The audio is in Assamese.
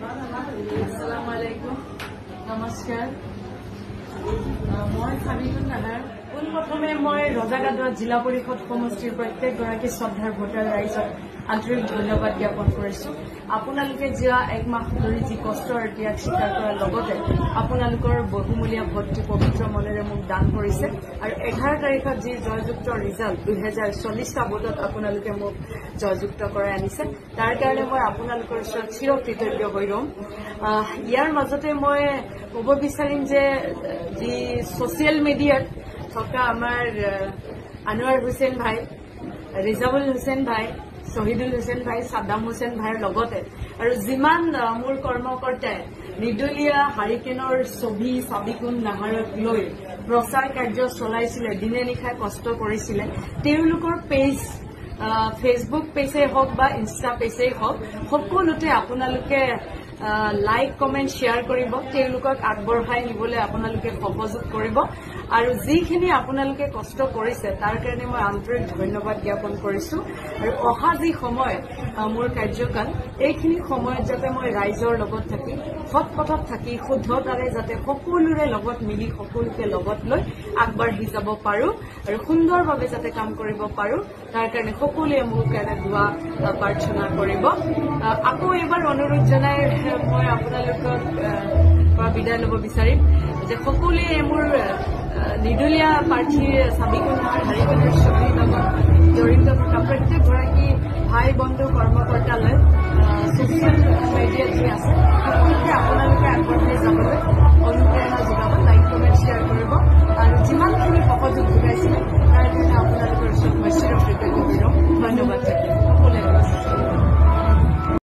Assalamualaikum. Namaskar. মই খাবিগুন নাহাৰ পোনপ্ৰথমে মই ৰজাগাদুৱা জিলা পৰিষদ সমষ্টিৰ প্ৰত্যেকগৰাকী শ্ৰদ্ধাৰ ভোটাৰ ৰাইজক আন্তৰিক ধন্যবাদ জ্ঞাপন কৰিছো। আপোনালোকে যোৱা এক মাহ ধৰি যি কষ্ট আৰু ত্যাগ স্বীকাৰ কৰাৰ লগতে আপোনালোকৰ বহুমূলীয়া ভোটটি পবিত্ৰ মনেৰে মোক দান কৰিছে আৰু 11 তাৰিখত যি জয়যুক্ত ৰিজাল্ট 2040টা ভোটত আপোনালোকে মোক জয়যুক্ত কৰাই আনিছে, তাৰ কাৰণে মই আপোনালোকৰ ওচৰত চিৰকৃতজ্ঞ হৈ ৰম। ইয়াৰ মাজতে মই ক'ব বিচাৰিম যে যি ছচিয়েল মিডিয়াত থকা আমাৰ আনোৱাৰ হুছেইন ভাই, ৰিজাবুল হুছেইন ভাই, শহীদুল হুছেইন ভাই, সাদ্দাম হুছেইন ভাইৰ লগতে আৰু যিমান মোৰ কৰ্মকৰ্তাই নিৰ্দলীয় হাৰিকেনৰ ছবি চাবিকুন নাহাৰক লৈ প্ৰচাৰ কাৰ্য চলাইছিলে, দিনে নিশাই কষ্ট কৰিছিলে, তেওঁলোকৰ পেজ ফেচবুক পেজেই হওক বা ইনষ্টা পেজেই হওক সকলোতে আপোনালোকে লাইক কমেণ্ট শ্বেয়াৰ কৰিব, তেওঁলোকক আগবঢ়াই নিবলৈ আপোনালোকে সহযোগ কৰিব আৰু যিখিনি আপোনালোকে কষ্ট কৰিছে তাৰ কাৰণে মই আন্তৰিক ধন্যবাদ জ্ঞাপন কৰিছো। আৰু অহা যি সময় মোৰ কাৰ্যকাল, এইখিনি সময়ত যাতে মই ৰাইজৰ লগত থাকি সৎ পথত থাকি শুদ্ধতাৰে যাতে সকলোৰে লগত মিলি সকলোকে লগত লৈ আগবাঢ়ি যাব পাৰো আৰু সুন্দৰভাৱে যাতে কাম কৰিব পাৰো, তাৰ কাৰণে সকলোৱে মোৰ কাৰণে দোৱা প্ৰাৰ্থনা কৰিব। আকৌ এবাৰ অনুৰোধ জনাই মই আপোনালোকক বিদায় ল'ব বিচাৰিম যে সকলোৱে মোৰ নিৰ্দলীয় প্ৰাৰ্থী চাবিকুন নাহাৰ হাৰিকেনৰ ছবিৰ লগত জড়িত থকা প্ৰত্যেকগৰাকী ভাই বন্ধু কৰ্মকৰ্তালৈ